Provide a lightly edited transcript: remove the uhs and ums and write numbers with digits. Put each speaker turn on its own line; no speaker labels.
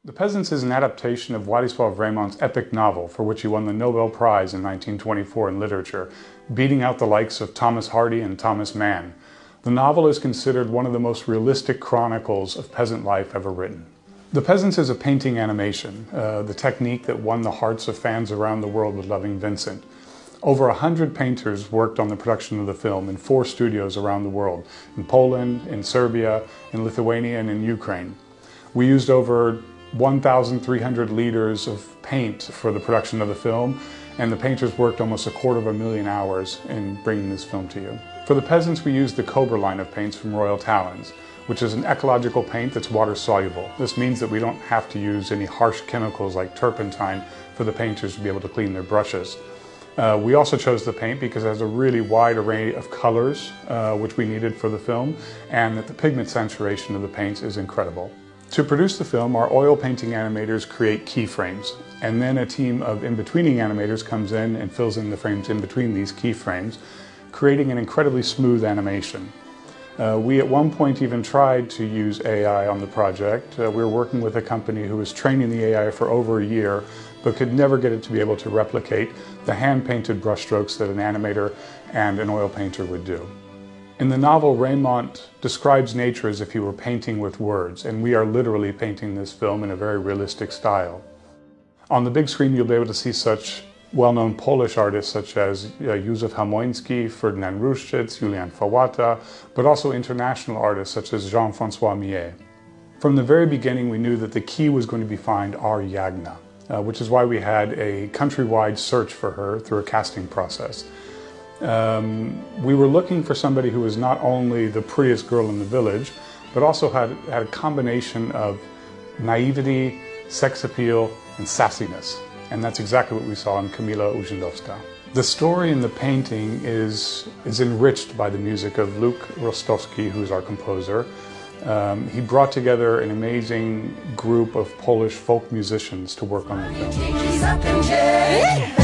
The Peasants is an adaptation of Władysław Reymont's epic novel, for which he won the Nobel Prize in 1924 in literature, beating out the likes of Thomas Hardy and Thomas Mann. The novel is considered one of the most realistic chronicles of peasant life ever written. The Peasants is a painting animation, the technique that won the hearts of fans around the world with Loving Vincent. Over 100 painters worked on the production of the film in 4 studios around the world, in Poland, in Serbia, in Lithuania, and in Ukraine. We used over 1,300 liters of paint for the production of the film, and the painters worked almost 250,000 hours in bringing this film to you. For the Peasants, we used the Cobra line of paints from Royal Talens, which is an ecological paint that's water soluble. This means that we don't have to use any harsh chemicals like turpentine for the painters to be able to clean their brushes. We also chose the paint because it has a really wide array of colors, which we needed for the film, and that the pigment saturation of the paints is incredible. To produce the film, our oil painting animators create keyframes, and then a team of in-betweening animators comes in and fills in the frames in between these keyframes, creating an incredibly smooth animation. We at one point even tried to use AI on the project. We were working with a company who was training the AI for over a year, but could never get it to be able to replicate the hand-painted brushstrokes that an animator and an oil painter would do. In the novel, Reymont describes nature as if he were painting with words, and we are literally painting this film in a very realistic style. On the big screen, you'll be able to see such well-known Polish artists such as Józef Hamoński, Ferdynand Ruszczyk, Julian Fałata, but also international artists such as Jean-François Millet. From the very beginning, we knew that the key was going to be find our Jagna, which is why we had a countrywide search for her through a casting process. We were looking for somebody who was not only the prettiest girl in the village, but also had a combination of naivety, sex appeal, and sassiness. And that's exactly what we saw in Kamila Urzędowska. The story in the painting is enriched by the music of Luke Rostowski, who's our composer. He brought together an amazing group of Polish folk musicians to work on the film.